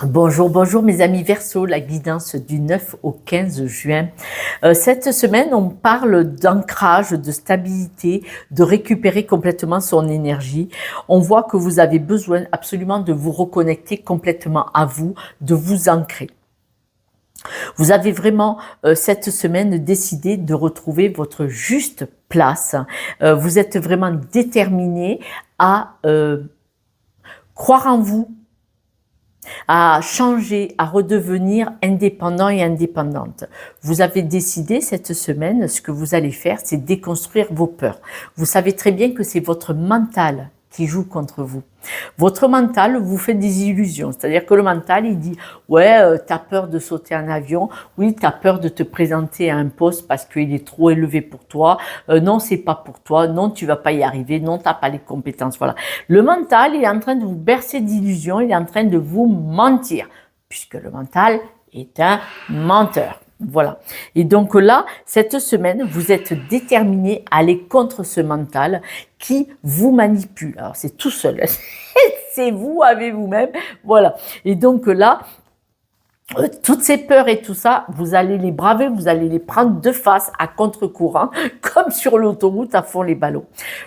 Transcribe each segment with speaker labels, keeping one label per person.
Speaker 1: Bonjour, bonjour mes amis Verseau, la guidance du 9 au 15 juin. Cette semaine, on parle d'ancrage, de stabilité, de récupérer complètement son énergie. On voit que vous avez besoin absolument de vous reconnecter complètement à vous, de vous ancrer. Vous avez vraiment cette semaine décidé de retrouver votre juste place. Vous êtes vraiment déterminé à croire en vous, à changer, à redevenir indépendant et indépendante. Vous avez décidé cette semaine, ce que vous allez faire, c'est déconstruire vos peurs. Vous savez très bien que c'est votre mental qui joue contre vous. Votre mental vous fait des illusions. C'est-à-dire que le mental, il dit « Ouais, t'as peur de sauter un avion. Oui, t'as peur de te présenter à un poste parce qu'il est trop élevé pour toi. Non, c'est pas pour toi. Non, tu vas pas y arriver. Non, t'as pas les compétences. » Voilà. Le mental, il est en train de vous bercer d'illusions. Il est en train de vous mentir. Puisque le mental est un menteur. Voilà. Et donc là, cette semaine, vous êtes déterminé à aller contre ce mental qui vous manipule. Alors, c'est tout seul. C'est vous avec vous-même. Voilà. Et donc là, toutes ces peurs et tout ça, vous allez les braver, vous allez les prendre de face à contre-courant, comme sur l'autoroute à fond les ballons.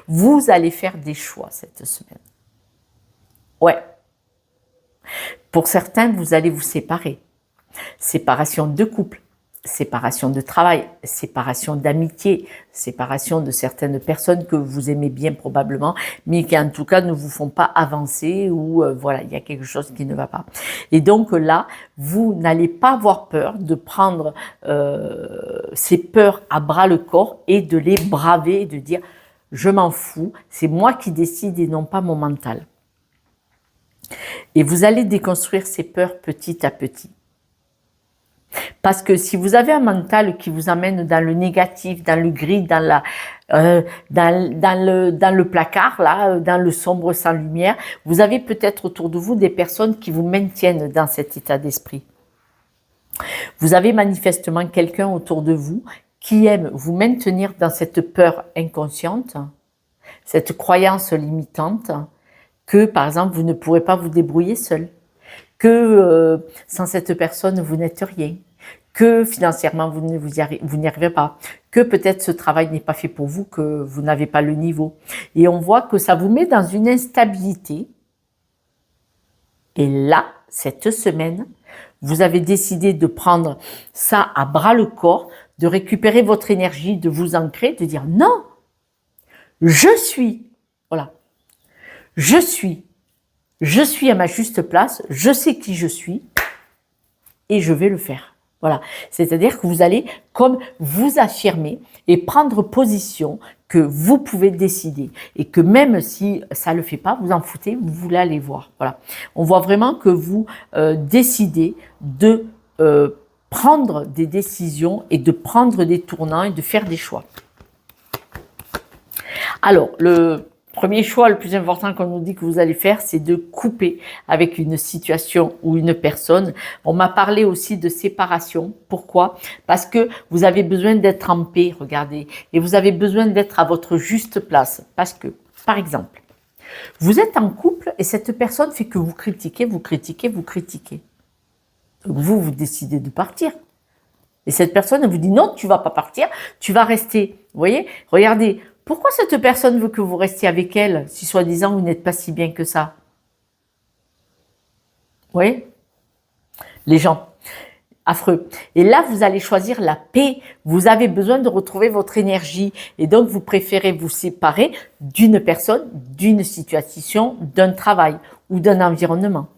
Speaker 1: Vous allez faire des choix cette semaine. Ouais. Pour certains, vous allez vous séparer. Séparation de couple, séparation de travail, séparation d'amitié, séparation de certaines personnes que vous aimez bien probablement, mais qui en tout cas ne vous font pas avancer ou voilà, il y a quelque chose qui ne va pas. Et donc là, vous n'allez pas avoir peur de prendre ces peurs à bras le corps et de les braver et de dire « je m'en fous, c'est moi qui décide et non pas mon mental ». Et vous allez déconstruire ces peurs petit à petit. Parce que si vous avez un mental qui vous amène dans le négatif, dans le gris, dans le placard, là, dans le sombre sans lumière, vous avez peut-être autour de vous des personnes qui vous maintiennent dans cet état d'esprit. Vous avez manifestement quelqu'un autour de vous qui aime vous maintenir dans cette peur inconsciente, cette croyance limitante, que par exemple vous ne pourrez pas vous débrouiller seul, que sans cette personne vous n'êtes rien, que financièrement vous n'y arrivez pas, que peut-être ce travail n'est pas fait pour vous, que vous n'avez pas le niveau. Et on voit que ça vous met dans une instabilité. Et là, cette semaine, vous avez décidé de prendre ça à bras le corps, de récupérer votre énergie, de vous ancrer, de dire non, je suis, voilà, je suis à ma juste place, je sais qui je suis et je vais le faire. Voilà, c'est-à-dire que vous allez comme vous affirmer et prendre position que vous pouvez décider et que même si ça le fait pas, vous en foutez, vous voulez aller voir. Voilà, on voit vraiment que vous décidez de prendre des décisions et de prendre des tournants et de faire des choix. Alors, le premier choix, le plus important qu'on nous dit que vous allez faire, c'est de couper avec une situation ou une personne. On m'a parlé aussi de séparation. Pourquoi? Parce que vous avez besoin d'être en paix, regardez, et vous avez besoin d'être à votre juste place. Parce que, par exemple, vous êtes en couple et cette personne fait que vous critiquez, vous critiquez, vous critiquez. Donc vous décidez de partir. Et cette personne vous dit non, tu vas pas partir, tu vas rester. Vous voyez? Regardez. Pourquoi cette personne veut que vous restiez avec elle, si soi-disant vous n'êtes pas si bien que ça? Vous voyez? Les gens, affreux. Et là, vous allez choisir la paix. Vous avez besoin de retrouver votre énergie. Et donc, vous préférez vous séparer d'une personne, d'une situation, d'un travail ou d'un environnement.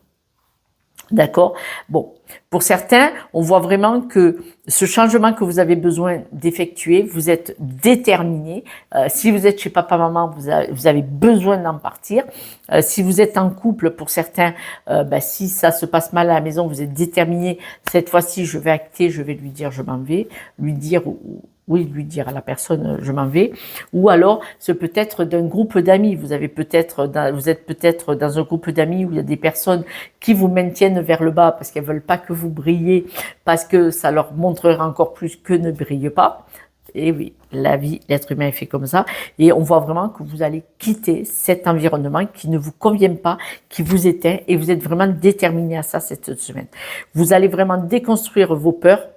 Speaker 1: D'accord? Bon, pour certains, on voit vraiment que ce changement que vous avez besoin d'effectuer, vous êtes déterminé. Si vous êtes chez papa-maman, vous avez besoin d'en partir. Si vous êtes en couple, pour certains, si ça se passe mal à la maison, vous êtes déterminé. Cette fois-ci, je vais acter, je vais lui dire je m'en vais, lui dire à la personne je m'en vais, ou alors ce peut être d'un groupe d'amis. Vous êtes peut-être dans un groupe d'amis où il y a des personnes qui vous maintiennent vers le bas parce qu'elles veulent pas que vous brillez, parce que ça leur montrera encore plus que ne brillez pas. Et oui, la vie, l'être humain est fait comme ça. Et on voit vraiment que vous allez quitter cet environnement qui ne vous convient pas, qui vous éteint, et vous êtes vraiment déterminé à ça cette semaine. Vous allez vraiment déconstruire vos peurs.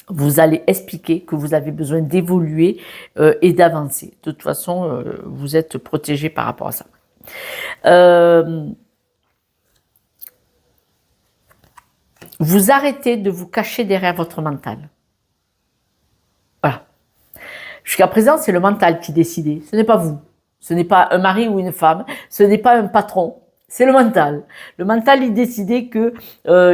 Speaker 1: Vous allez expliquer que vous avez besoin d'évoluer et d'avancer. De toute façon, vous êtes protégé par rapport à ça. Vous arrêtez de vous cacher derrière votre mental. Voilà. Jusqu'à présent, c'est le mental qui décidait. Ce n'est pas vous. Ce n'est pas un mari ou une femme. Ce n'est pas un patron. C'est le mental. Le mental, il décidait que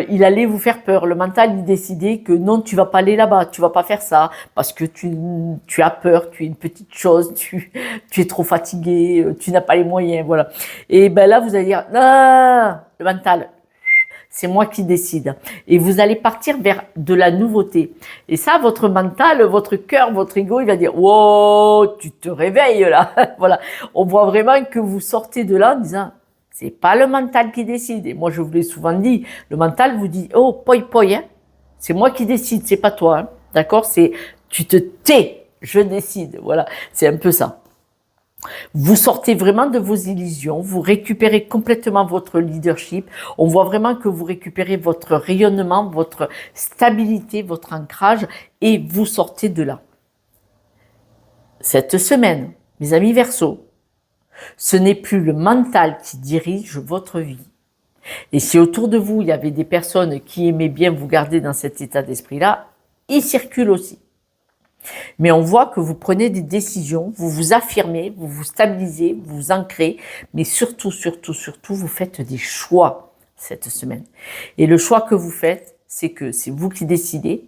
Speaker 1: il allait vous faire peur. Le mental, il décidait que non, tu vas pas aller là-bas, tu vas pas faire ça, parce que tu as peur, tu es une petite chose, tu es trop fatigué, tu n'as pas les moyens, voilà. Et ben là, vous allez dire, non, le mental, c'est moi qui décide. Et vous allez partir vers de la nouveauté. Et ça, votre mental, votre cœur, votre ego, il va dire, wow, tu te réveilles là. Voilà. On voit vraiment que vous sortez de là en disant, c'est pas le mental qui décide. Et moi, je vous l'ai souvent dit, le mental vous dit, oh, poi, poi, hein. C'est moi qui décide, c'est pas toi, hein. D'accord? C'est, tu te tais, je décide. Voilà. C'est un peu ça. Vous sortez vraiment de vos illusions, vous récupérez complètement votre leadership. On voit vraiment que vous récupérez votre rayonnement, votre stabilité, votre ancrage, et vous sortez de là. Cette semaine, mes amis Verseaux, ce n'est plus le mental qui dirige votre vie. Et si autour de vous, il y avait des personnes qui aimaient bien vous garder dans cet état d'esprit-là, ils circulent aussi. Mais on voit que vous prenez des décisions, vous vous affirmez, vous vous stabilisez, vous vous ancrez, mais surtout, vous faites des choix cette semaine. Et le choix que vous faites, c'est que c'est vous qui décidez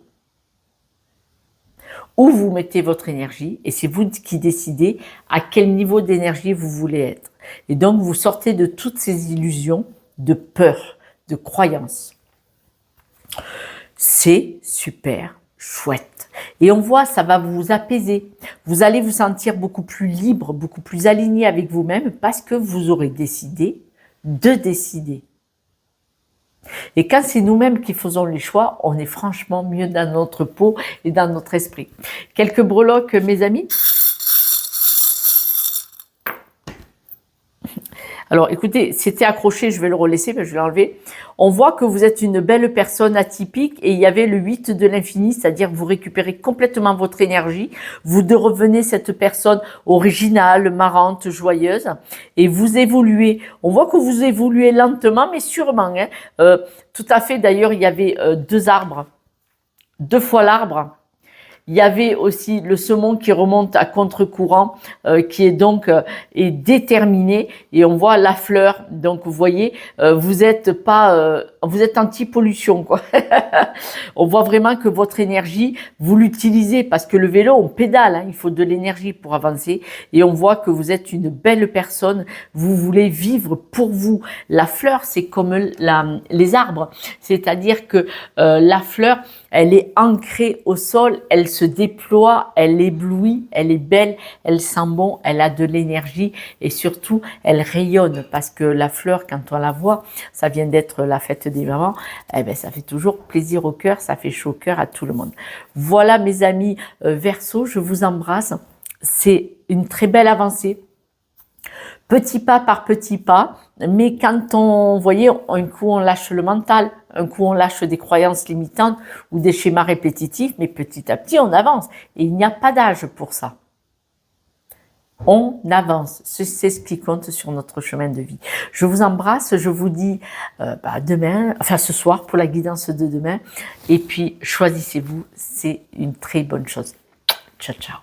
Speaker 1: où vous mettez votre énergie, et c'est vous qui décidez à quel niveau d'énergie vous voulez être. Et donc, vous sortez de toutes ces illusions de peur, de croyances. C'est super chouette. Et on voit, ça va vous apaiser. Vous allez vous sentir beaucoup plus libre, beaucoup plus aligné avec vous-même parce que vous aurez décidé de décider. Et quand c'est nous-mêmes qui faisons les choix, on est franchement mieux dans notre peau et dans notre esprit. Quelques breloques, mes amis. Alors, écoutez, c'était accroché, je vais le relaisser, mais je vais l'enlever. On voit que vous êtes une belle personne atypique et il y avait le 8 de l'infini, c'est-à-dire que vous récupérez complètement votre énergie, vous devenez cette personne originale, marrante, joyeuse et vous évoluez. On voit que vous évoluez lentement, mais sûrement. Hein. Tout à fait, d'ailleurs, il y avait 2 arbres, 2 fois l'arbre. Il y avait aussi le saumon qui remonte à contre-courant, qui est donc est déterminé. Et on voit la fleur. Donc vous voyez, vous êtes pas, vous êtes anti-pollution, quoi. On voit vraiment que votre énergie, vous l'utilisez parce que le vélo, on pédale. Hein, il faut de l'énergie pour avancer. Et on voit que vous êtes une belle personne. Vous voulez vivre pour vous. La fleur, c'est comme les arbres, c'est-à-dire que la fleur, elle est ancrée au sol, elle se déploie, elle éblouit, elle est belle, elle sent bon, elle a de l'énergie et surtout, elle rayonne parce que la fleur, quand on la voit, ça vient d'être la fête des mamans, eh ben, ça fait toujours plaisir au cœur, ça fait chaud au cœur à tout le monde. Voilà mes amis Verseaux, je vous embrasse. C'est une très belle avancée. Petit pas par petit pas, mais quand on, vous voyez, un coup on lâche le mental, un coup on lâche des croyances limitantes ou des schémas répétitifs, mais petit à petit on avance. Et il n'y a pas d'âge pour ça. On avance, c'est ce qui compte sur notre chemin de vie. Je vous embrasse, je vous dis demain, enfin ce soir pour la guidance de demain. Et puis choisissez-vous, c'est une très bonne chose. Ciao, ciao.